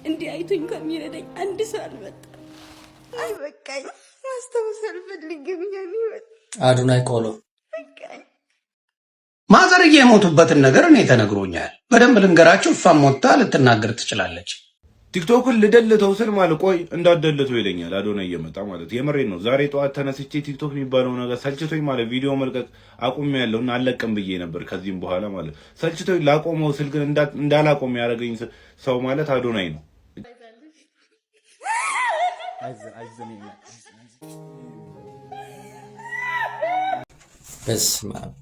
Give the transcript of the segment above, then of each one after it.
እንዲህ አይቶኝ ከሚረዳኝ አንድ ሰው አልመጣም። አይ በቃኝ፣ ማስታወስ አልፈልግም። አዶናይ ቆሎ ማዘርዬ የሞቱበትን ነገር እኔ ተነግሮኛል። በደንብ ልንገራችሁ። እሷም ሞታ ልትናገር ትችላለች። ቲክቶክን ልደልተው ስል ማለት ቆይ እንዳደልተው ይለኛል አዶናይ እየመጣ ማለት የምሬን ነው። ዛሬ ጠዋት ተነስቼ ቲክቶክ የሚባለው ነገር ሰልችቶኝ ማለት ቪዲዮ መልቀቅ አቁሜያለሁ እና አለቀም ብዬ ነበር። ከዚህም በኋላ ማለት ሰልችቶኝ ላቆመው ስል ግን እንዳላቆም ያደረገኝ ሰው ማለት አዶናይ ነው። በስመ አብ።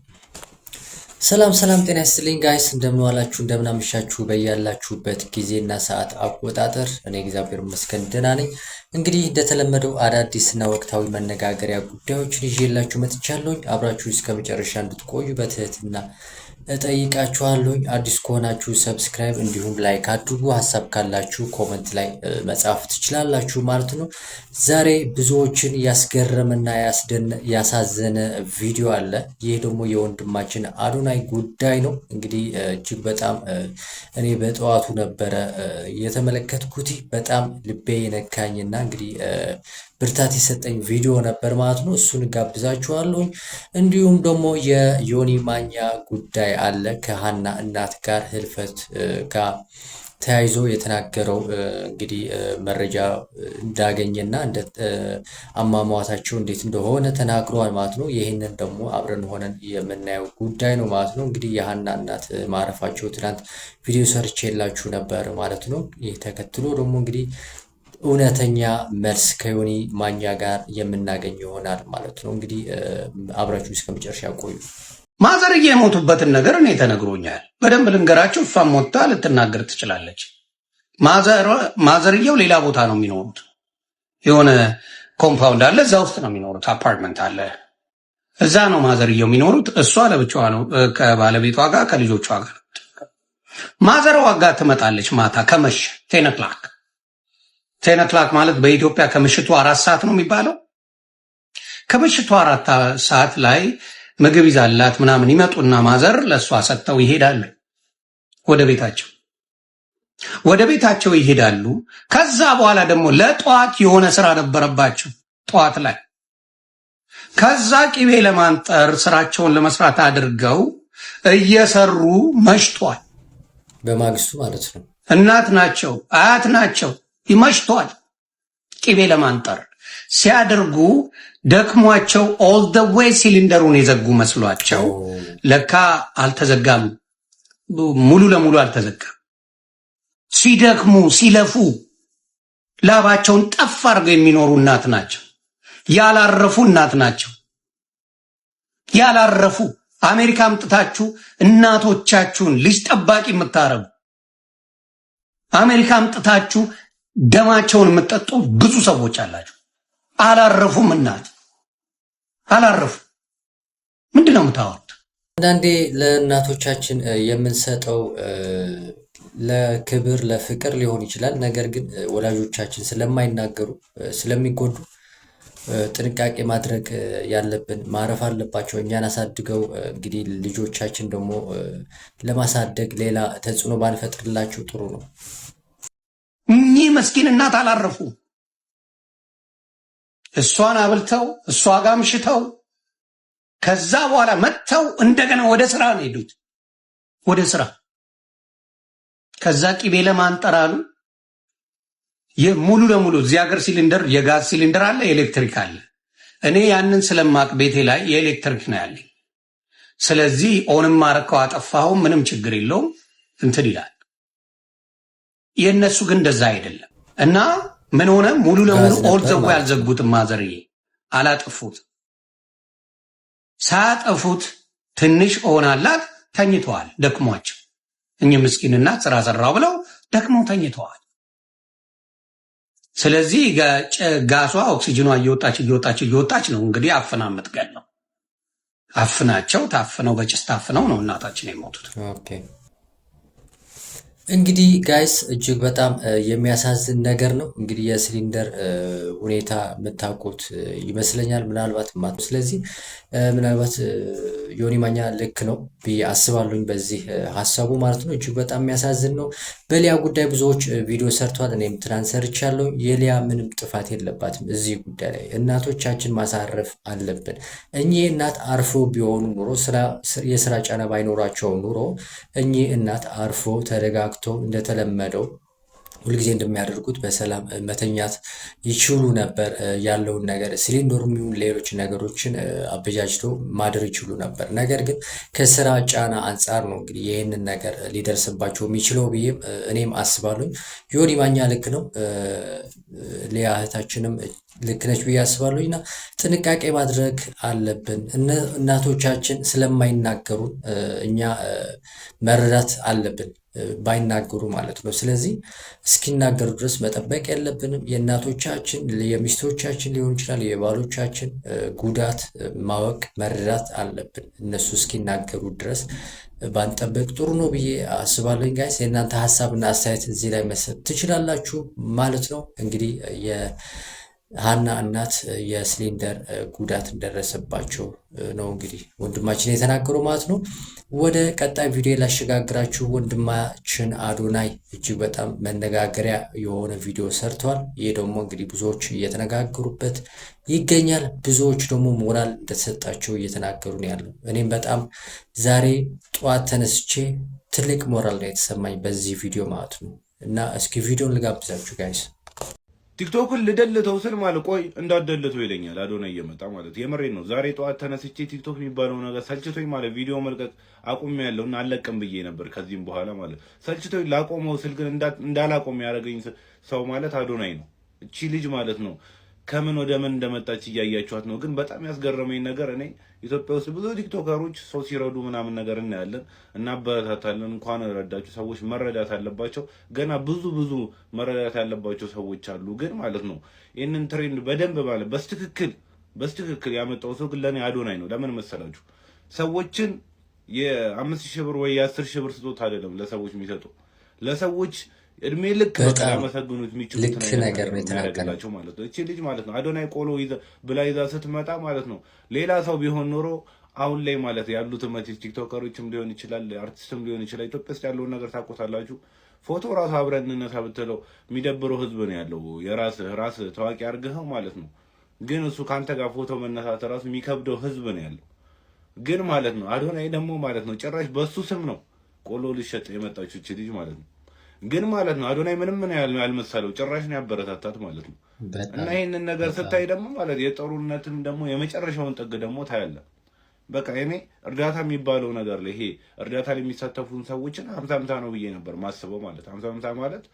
ሰላም ጤና ይስጥልኝ ጋይስ፣ እንደምን ዋላችሁ እንደምን አመሻችሁ በያላችሁበት ጊዜና ሰዓት አቆጣጠር። እኔ እግዚአብሔር ይመስገን ደህና ነኝ። እንግዲህ እንደተለመደው አዳዲስና ወቅታዊ መነጋገሪያ ጉዳዮችን ይዤላችሁ መጥቻለሁኝ። አብራችሁ እስከ መጨረሻ እንድትቆዩ በትህትና እጠይቃችኋለሁኝ። አዲስ ከሆናችሁ ሰብስክራይብ እንዲሁም ላይክ አድርጉ። ሀሳብ ካላችሁ ኮመንት ላይ መጻፍ ትችላላችሁ ማለት ነው። ዛሬ ብዙዎችን ያስገረመና ያሳዘነ ቪዲዮ አለ። ይህ ደግሞ የወንድማችን አዶናይ ጉዳይ ነው። እንግዲህ እጅግ በጣም እኔ በጠዋቱ ነበረ የተመለከትኩት። በጣም ልቤ የነካኝና እንግዲህ ብርታት የሰጠኝ ቪዲዮ ነበር ማለት ነው። እሱን ጋብዛችኋለሁኝ። እንዲሁም ደግሞ የዮኒ ማኛ ጉዳይ አለ። ከሀና እናት ጋር ህልፈት ጋር ተያይዞ የተናገረው እንግዲህ መረጃ እንዳገኘና እንደ አሟሟታቸው እንዴት እንደሆነ ተናግሯል ማለት ነው። ይህንን ደግሞ አብረን ሆነን የምናየው ጉዳይ ነው ማለት ነው። እንግዲህ የሀና እናት ማረፋቸው ትናንት ቪዲዮ ሰርቼላችሁ ነበር ማለት ነው። ይህ ተከትሎ ደግሞ እንግዲህ እውነተኛ መልስ ከዮኒ ማኛ ጋር የምናገኝ ይሆናል ማለት ነው። እንግዲህ አብራችሁ እስከ መጨረሻ ቆዩ። ማዘርዬ የሞቱበትን ነገር እኔ ተነግሮኛል። በደንብ ልንገራችሁ። እሷም ሞታ ልትናገር ትችላለች። ማዘርየው ሌላ ቦታ ነው የሚኖሩት። የሆነ ኮምፓውንድ አለ፣ እዛ ውስጥ ነው የሚኖሩት። አፓርትመንት አለ፣ እዛ ነው ማዘርየው የሚኖሩት። እሷ ለብቻዋ ነው ከባለቤቷ ጋር ከልጆቿ ጋር። ማዘርዋ ጋር ትመጣለች ማታ ከመሸ 10 o'clock 10 o'clock ማለት በኢትዮጵያ ከምሽቱ 4 ሰዓት ነው የሚባለው። ከምሽቱ 4 ሰዓት ላይ ምግብ ይዛላት ምናምን ይመጡና ማዘር ለእሷ ሰጥተው ይሄዳሉ ወደ ቤታቸው ይሄዳሉ። ከዛ በኋላ ደግሞ ለጠዋት የሆነ ስራ ነበረባቸው ጠዋት ላይ። ከዛ ቅቤ ለማንጠር ስራቸውን ለመስራት አድርገው እየሰሩ መሽቷል። በማግስቱ ማለት ነው። እናት ናቸው አያት ናቸው። ይመሽቷል። ቅቤ ለማንጠር ሲያደርጉ ደክሟቸው ኦል ዘ ዌይ ሲሊንደሩን የዘጉ መስሏቸው ለካ አልተዘጋም፣ ሙሉ ለሙሉ አልተዘጋም። ሲደክሙ ሲለፉ ላባቸውን ጠፍ አድርገው የሚኖሩ እናት ናቸው። ያላረፉ እናት ናቸው። ያላረፉ አሜሪካ አምጥታችሁ እናቶቻችሁን ልጅ ጠባቂ የምታረጉ አሜሪካ አምጥታችሁ ደማቸውን የምትጠጡ ብዙ ሰዎች አላችሁ። አላረፉም። እናት አላረፉ። ምንድነው የምታወሩት? አንዳንዴ ለእናቶቻችን የምንሰጠው ለክብር ለፍቅር ሊሆን ይችላል። ነገር ግን ወላጆቻችን ስለማይናገሩ ስለሚጎዱ ጥንቃቄ ማድረግ ያለብን፣ ማረፍ አለባቸው። እኛን አሳድገው እንግዲህ ልጆቻችን ደግሞ ለማሳደግ ሌላ ተጽዕኖ ባንፈጥርላቸው ጥሩ ነው። እኚህ መስኪን እናት አላረፉ። እሷን አብልተው እሷ ጋር ምሽተው ከዛ በኋላ መጥተው እንደገና ወደ ስራ ነው ሄዱት። ወደ ስራ ከዛ ቅቤ ለማንጠር አሉ። ሙሉ ለሙሉ እዚህ ሀገር ሲሊንደር የጋዝ ሲሊንደር አለ፣ ኤሌክትሪክ አለ። እኔ ያንን ስለማቅ ቤቴ ላይ የኤሌክትሪክ ነው ያለኝ። ስለዚህ ኦንም ማረከው አጠፋው ምንም ችግር የለውም እንትን ይላል። የእነሱ ግን እንደዛ አይደለም። እና ምን ሆነ? ሙሉ ለሙሉ ኦል ዘ ዌይ አልዘጉትም። ማዘርዬ አላጠፉት። ሳያጠፉት ትንሽ ሆናላት ተኝተዋል፣ ደክሟቸው። እኚህ ምስኪንና ስራ ሰራው ብለው ደክመው ተኝተዋል። ስለዚህ ጋሷ ኦክሲጅኗ እየወጣች ነው እንግዲህ አፍና የምትገለው። አፍናቸው ታፍነው በጭስ ታፍነው ነው እናታችን የሞቱት። እንግዲህ ጋይስ እጅግ በጣም የሚያሳዝን ነገር ነው። እንግዲህ የሲሊንደር ሁኔታ የምታውቁት ይመስለኛል ምናልባት ማለት። ስለዚህ ምናልባት ዮኒ ማኛ ልክ ነው ብዬ አስባለሁኝ በዚህ ሀሳቡ ማለት ነው። እጅግ በጣም የሚያሳዝን ነው። በሊያ ጉዳይ ብዙዎች ቪዲዮ ሰርተዋል። እኔም ትናንት ሰርቻለሁ። የሊያ ምንም ጥፋት የለባትም እዚህ ጉዳይ ላይ። እናቶቻችን ማሳረፍ አለብን። እኚህ እናት አርፎ ቢሆኑ ኑሮ የስራ ጫና ባይኖራቸው ኑሮ እኚህ እናት አርፎ ተረጋግቶ እንደተለመደው ሁልጊዜ እንደሚያደርጉት በሰላም መተኛት ይችሉ ነበር። ያለውን ነገር ሲሊንደሩም ይሁን ሌሎች ነገሮችን አበጃጅቶ ማደር ይችሉ ነበር። ነገር ግን ከስራ ጫና አንጻር ነው እንግዲህ ይህንን ነገር ሊደርስባቸው የሚችለው ብዬም እኔም አስባለሁ። ዮኒ ማኛ ልክ ነው፣ ሊያ እህታችንም ልክ ነች ብዬ አስባለሁ። እና ጥንቃቄ ማድረግ አለብን። እናቶቻችን ስለማይናገሩን እኛ መረዳት አለብን፣ ባይናገሩ ማለት ነው። ስለዚህ እስኪናገሩ ድረስ መጠበቅ የለብንም። የእናቶቻችን የሚስቶቻችን ሊሆን ይችላል የባሎቻችን ጉዳት ማወቅ መረዳት አለብን። እነሱ እስኪናገሩ ድረስ ባንጠበቅ ጥሩ ነው ብዬ አስባለሁ። ጋይስ የእናንተ ሀሳብና አስተያየት እዚህ ላይ መስጠት ትችላላችሁ ማለት ነው። እንግዲህ ሀና እናት የሲሊንደር ጉዳት እንደደረሰባቸው ነው እንግዲህ ወንድማችን የተናገረው ማለት ነው። ወደ ቀጣይ ቪዲዮ ላሸጋግራችሁ። ወንድማችን አዶናይ እጅግ በጣም መነጋገሪያ የሆነ ቪዲዮ ሰርተዋል። ይህ ደግሞ እንግዲህ ብዙዎች እየተነጋገሩበት ይገኛል። ብዙዎች ደግሞ ሞራል እንደተሰጣቸው እየተናገሩ ነው ያለው። እኔም በጣም ዛሬ ጠዋት ተነስቼ ትልቅ ሞራል ነው የተሰማኝ በዚህ ቪዲዮ ማለት ነው። እና እስኪ ቪዲዮን ልጋብዛችሁ ጋይስ። ቲክቶክን ልደልተው ስል ማለት ቆይ እንዳደልተው ይለኛል አዶናይ እየመጣ ማለት የምሬን ነው። ዛሬ ጠዋት ተነስቼ ቲክቶክ የሚባለው ነገር ሰልችቶኝ ማለት ቪዲዮ መልቀቅ አቁሜያለሁ እና አለቅም ብዬ ነበር። ከዚህም በኋላ ማለት ሰልችቶኝ ላቆመው ስል ግን እንዳላቆም ያደረገኝ ሰው ማለት አዶናይ ነው። እቺ ልጅ ማለት ነው ከምን ወደ ምን እንደመጣች እያያችኋት ነው። ግን በጣም ያስገረመኝ ነገር እኔ ኢትዮጵያ ውስጥ ብዙ ቲክቶከሮች ሰው ሲረዱ ምናምን ነገር እናያለን፣ እናበረታታለን። እንኳን ረዳችሁ ሰዎች መረዳት አለባቸው። ገና ብዙ መረዳት ያለባቸው ሰዎች አሉ። ግን ማለት ነው ይህንን ትሬንድ በደንብ ማለት በስትክክል ያመጣው ሰው ግን ለእኔ አዶናይ ነው። ለምን መሰላችሁ? ሰዎችን የ5,000 ብር ወይ የ10,000 ብር ስጦታ አይደለም ለሰዎች የሚሰጠው ለሰዎች እድሜ ልክ ያመሰግኑት የሚችሉት ነገር ነው የተናገራቸው ማለት ነው። እቺ ልጅ ማለት ነው አዶናይ ቆሎ ብላ ይዛ ስትመጣ ማለት ነው ሌላ ሰው ቢሆን ኖሮ አሁን ላይ ማለት ያሉት ቲክቶከሮችም ሊሆን ይችላል አርቲስትም ሊሆን ይችላል ኢትዮጵያ ውስጥ ያለውን ነገር ታውቁታላችሁ። ፎቶ ራሱ አብረን እንነሳ ብትለው የሚደብረው ህዝብ ነው ያለው። ራስ ታዋቂ አድርገኸው ማለት ነው። ግን እሱ ካንተ ጋር ፎቶ መነሳት ራሱ የሚከብደው ህዝብ ነው ያለው። ግን ማለት ነው አዶናይ ደግሞ ማለት ነው ጭራሽ በሱ ስም ነው ቆሎ ልሸጥ የመጣችው እቺ ልጅ ማለት ነው። ግን ማለት ነው አዶናይ ምንም ያልመሰለው ጭራሽ ነው ያበረታታት ማለት ነው። እና ይሄንን ነገር ስታይ ደግሞ ማለት የጦሩነትን ደግሞ የመጨረሻውን ጥግ ደግሞ ታያለ። በቃ እኔ እርዳታ የሚባለው ነገር ላይ ይሄ እርዳታ ላይ የሚሳተፉን ሰዎችን 50-50 ነው ብዬ ነበር ማስበው ማለት 50-50 ማለት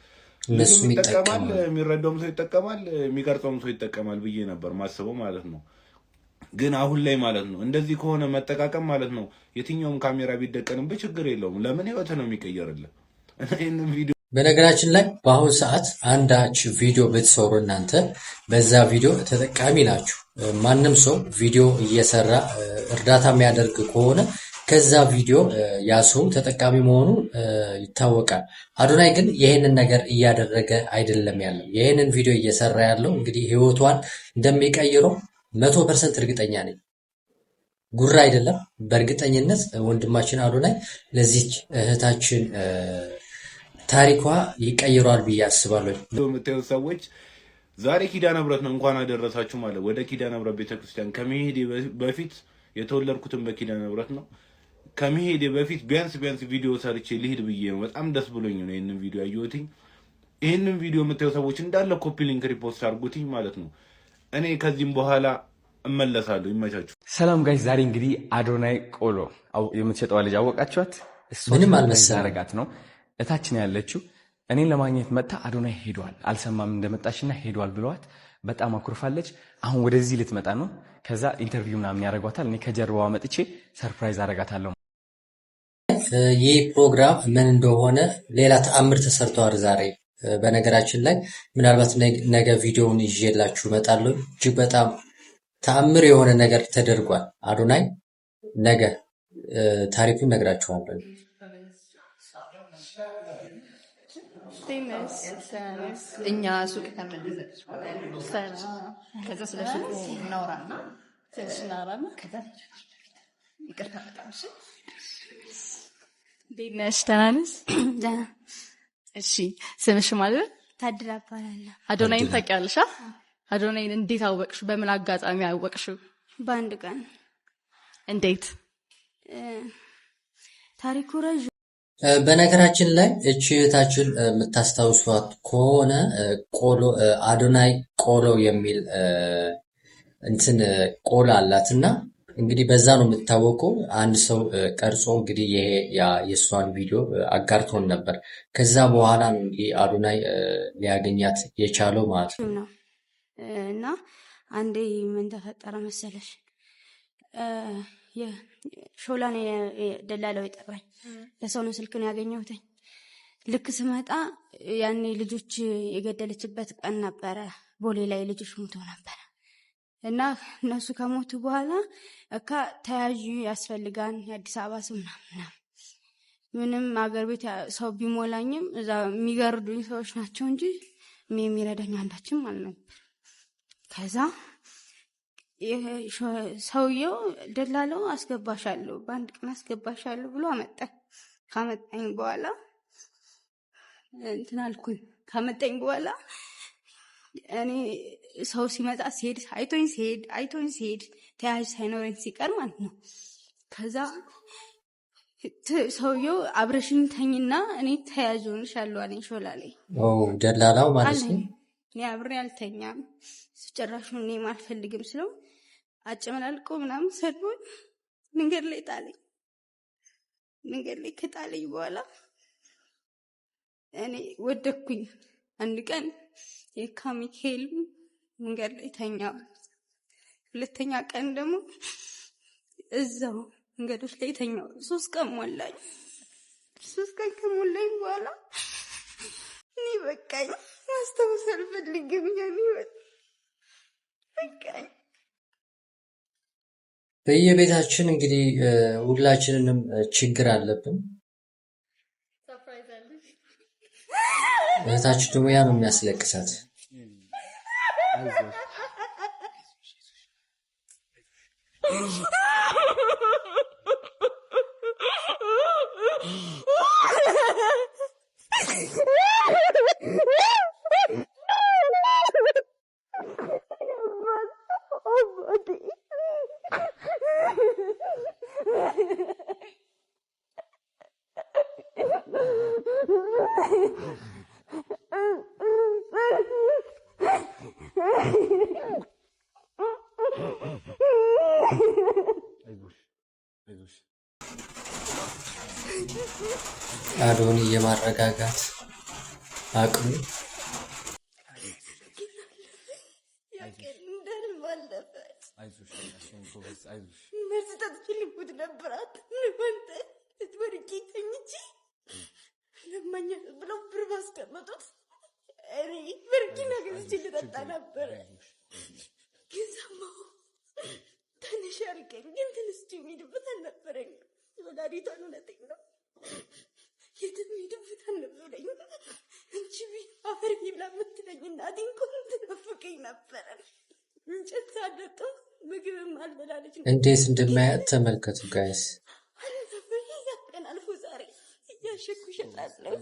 እነሱ ይጠቀማል፣ የሚረዳውም ሰው ይጠቀማል፣ የሚቀርጸውም ሰው ይጠቀማል ብዬ ነበር ማስበው ማለት ነው። ግን አሁን ላይ ማለት ነው እንደዚህ ከሆነ መጠቃቀም ማለት ነው የትኛውም ካሜራ ቢደቀንብህ ችግር የለውም። ለምን ህይወት ነው የሚቀየርልህ። በነገራችን ላይ በአሁኑ ሰዓት አንዳች ቪዲዮ ብትሰሩ እናንተ በዛ ቪዲዮ ተጠቃሚ ናችሁ። ማንም ሰው ቪዲዮ እየሰራ እርዳታ የሚያደርግ ከሆነ ከዛ ቪዲዮ ያ ሰው ተጠቃሚ መሆኑ ይታወቃል። አዶናይ ግን ይህንን ነገር እያደረገ አይደለም ያለው። ይህንን ቪዲዮ እየሰራ ያለው እንግዲህ ህይወቷን እንደሚቀይረው 100% እርግጠኛ ነኝ። ጉራ አይደለም። በእርግጠኝነት ወንድማችን አዶናይ ለዚች እህታችን ታሪኳ ይቀይሯል ብዬ አስባለሁ። የምታዩት ሰዎች ዛሬ ኪዳነ ምሕረት ነው እንኳን አደረሳችሁ ማለት ወደ ኪዳነ ምሕረት ቤተክርስቲያን ከመሄዴ በፊት የተወለድኩትን በኪዳነ ምሕረት ነው። ከመሄዴ በፊት ቢያንስ ቪዲዮ ሰርቼ ልሂድ ብዬ ነው። በጣም ደስ ብሎኝ ነው ይሄንን ቪዲዮ ያየሁትኝ። ይሄንን ቪዲዮ የምታዩ ሰዎች እንዳለ ኮፒ ሊንክ ሪፖስት አድርጉትኝ ማለት ነው። እኔ ከዚህም በኋላ እመለሳለሁ። ይመቻችሁ። ሰላም ጋይስ፣ ዛሬ እንግዲህ አዶናይ ቆሎ የምትሸጠዋ ልጅ አወቃችኋት? ምንም አልመሰለኝ ነው እታችን ያለችው እኔን ለማግኘት መጣ። አዶናይ ሄዷል፣ አልሰማም እንደመጣችና ሄዷል ብለዋት በጣም አኩርፋለች። አሁን ወደዚህ ልትመጣ ነው። ከዛ ኢንተርቪው ምናምን ያደርጓታል። እኔ ከጀርባዋ መጥቼ ሰርፕራይዝ አደርጋታለሁ። ይህ ፕሮግራም ምን እንደሆነ ሌላ ተአምር ተሰርተዋል ዛሬ። በነገራችን ላይ ምናልባት ነገ ቪዲዮውን ይዤላችሁ እመጣለሁ። እጅግ በጣም ተአምር የሆነ ነገር ተደርጓል። አዶናይ ነገ ታሪኩን ነግራችኋለሁ። እኛ ሱቅ ከዛ ስለ ሱቁ እናወራና ከዛ ይቅርታ በጣም እሺ። እንዴት ነሽ? ደህና ነሽ? እሺ ስምሽ ማለት? ታድላ እባላለሁ። አዶናይን ታውቂያለሽ? አዶናይን እንዴት አወቅሽው? በምን አጋጣሚ አወቅሽው? በአንድ ቀን። እንዴት? ታሪኩ ረዥም። በነገራችን ላይ እቺ እህታችን የምታስታውሷት ከሆነ አዶናይ ቆሎ የሚል እንትን ቆሎ አላት እና እንግዲህ በዛ ነው የምታወቀው። አንድ ሰው ቀርጾ እንግዲህ የእሷን ቪዲዮ አጋርቶን ነበር። ከዛ በኋላ ነው እንግዲህ አዶናይ ሊያገኛት የቻለው ማለት ነው። እና አንዴ ምን ተፈጠረ መሰለሽ? ሾላን ደላላው የጠራኝ ለሰው ነው ስልክ ነው ያገኘሁት። ልክ ስመጣ ያኔ ልጆች የገደለችበት ቀን ነበረ። ቦሌ ላይ ልጆች ሞቶ ነበረ እና እነሱ ከሞቱ በኋላ እካ ተያዥ ያስፈልጋን የአዲስ አበባ ሰው ምናምን ምንም አገር ቤት ሰው ቢሞላኝም እዛ የሚገርዱኝ ሰዎች ናቸው እንጂ የሚረዳኝ አንዳችም አልነበር። ከዛ ሰውየው ደላለው አስገባሻለሁ በአንድ ቀን አስገባሻለሁ ብሎ አመጣኝ። ካመጣኝ በኋላ እንትን አልኩኝ። ካመጣኝ በኋላ እኔ ሰው ሲመጣ ሲሄድ አይቶኝ ሲሄድ ተያዥ ሳይኖረኝ ሲቀር ማለት ነው። ከዛ ሰውየው አብረሽኝ ተኝና እኔ ተያዥ ሆንሻለሁ አለኝ። ሾላ ላይ ደላላው ማለት ነው። እኔ አብሬ አልተኛም ጭራሹን እኔም አልፈልግም ስለው አጨመላልቆ ምናምን ሰድቦኝ መንገድ ላይ ጣለኝ። መንገድ ላይ ከጣለኝ በኋላ እኔ ወደኩኝ። አንድ ቀን የካ ሚካኤል መንገድ ላይ ተኛው። ሁለተኛ ቀን ደግሞ እዛው መንገዶች ላይ ተኛው። 3 ቀን ሞላኝ። 3 ቀን ከሞላኝ በኋላ እኔ በቃኝ፣ ማስታወስ አልፈልግም። በቃኝ። በየቤታችን እንግዲህ ሁላችንንም ችግር አለብን። እህታችን ደግሞ ያ ነው የሚያስለቅሳት። አዶኒ የማረጋጋት አቅሙ ብለው ብር ባስቀመጡት እኔ በርኪና ገዝቼ ልጠጣ ነበረ። ግን ሰማሁ ትንሽ አልከኝ። ግን ትንሽ የሚሄድበት አልነበረኝ። ወላዲቷን እውነቴን ነው የትም ሄድበት አልነበረኝ። እንጂ አፈር ብላ የምትለኝ እናቴ እንኳን ትናፍቀኝ ነበረ። እንጨት ሳደቀ ምግብም አልበላለች። እንዴት እንደማያት ተመልከቱ ጋይስ። ያቀን አልፎ ዛሬ እያሸኩ እሸጣለሁ።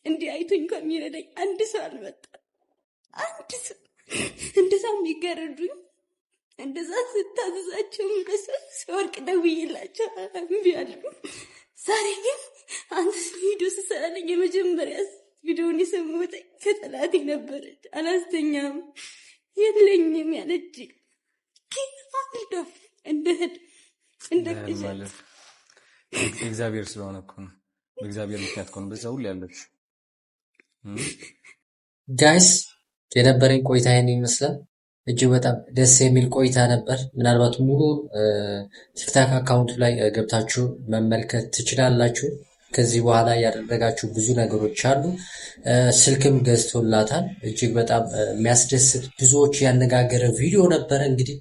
እንዲህ አይቶኝ ከሚረዳኝ አንድ ሰው አልመጣም። አንድ ሰው እንደዛ የሚገረዱኝ እንደዛ ስታዘዛቸው ሲወርቅ ደውዬላቸው እምቢ አሉ። ዛሬ ግን አንተ ቪዲዮ ስሰራለኝ የመጀመሪያ ቪዲዮውን የሰማሁት ከጠላቴ ነበረች። አላስተኛም የለኝም ያለች ግን አልዶ እንደ እግዚአብሔር ስለሆነ እኮ ነው። በእግዚአብሔር ምክንያት እኮ ነው በዛ ሁሉ ያለች። ጋይስ የነበረኝ ቆይታ ይሄን ይመስላል። እጅግ በጣም ደስ የሚል ቆይታ ነበር። ምናልባት ሙሉ ቲክታክ አካውንቱ ላይ ገብታችሁ መመልከት ትችላላችሁ። ከዚህ በኋላ ያደረጋችሁ ብዙ ነገሮች አሉ። ስልክም ገዝቶላታል። እጅግ በጣም የሚያስደስት ብዙዎች ያነጋገረ ቪዲዮ ነበረ። እንግዲህ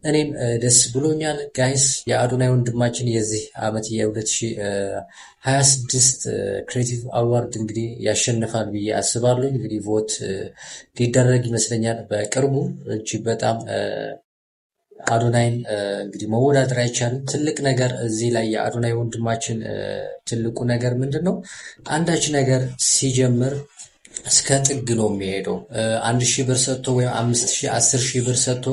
እኔም ደስ ብሎኛል ጋይስ። የአዶናይ ወንድማችን የዚህ ዓመት የ2026 ክሬቲቭ አዋርድ እንግዲህ ያሸንፋል ብዬ አስባለሁ። እንግዲህ ቮት ሊደረግ ይመስለኛል በቅርቡ። እጅግ በጣም አዶናይን እንግዲህ መወዳደር አይቻልም። ትልቅ ነገር እዚህ ላይ የአዶናይ ወንድማችን ትልቁ ነገር ምንድን ነው? አንዳች ነገር ሲጀምር እስከ ጥግ ነው የሚሄደው። 1,000 ብር ሰጥቶ ወይም 5,000 10,000 ብር ሰጥቶ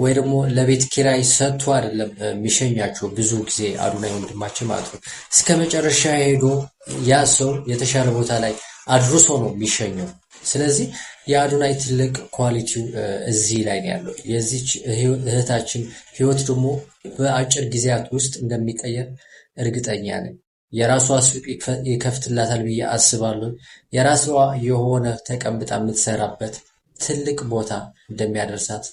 ወይ ደግሞ ለቤት ኪራይ ሰጥቶ አይደለም የሚሸኛቸው። ብዙ ጊዜ አዶናይ ወንድማችን ማለት ነው እስከ መጨረሻ ሄዶ ያ ሰው የተሻለ ቦታ ላይ አድርሶ ነው የሚሸኘው። ስለዚህ የአዶናይ ትልቅ ኳሊቲው እዚህ ላይ ነው ያለው። የዚች እህታችን ህይወት ደግሞ በአጭር ጊዜያት ውስጥ እንደሚቀየር እርግጠኛ ነኝ። የራሷ ሱቅ ይከፍትላታል ብዬ አስባለሁ። የራሷ የሆነ ተቀምጣ የምትሰራበት ትልቅ ቦታ እንደሚያደርሳት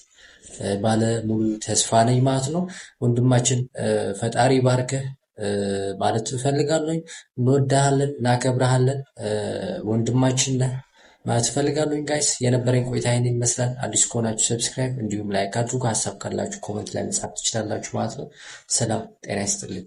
ባለ ሙሉ ተስፋ ነኝ ማለት ነው። ወንድማችን ፈጣሪ ባርከህ ማለት እፈልጋለሁ። እንወዳሃለን፣ እናከብረሃለን። ወንድማችን ነህ ማለት እፈልጋለሁ። ጋይስ የነበረኝ ቆይታ ይህን ይመስላል። አዲስ ከሆናችሁ ሰብስክራይብ እንዲሁም ላይክ አድርጉ። ሀሳብ ካላችሁ ኮመንት ላይ መጻፍ ትችላላችሁ ማለት ነው። ሰላም ጤና ይስጥልኝ።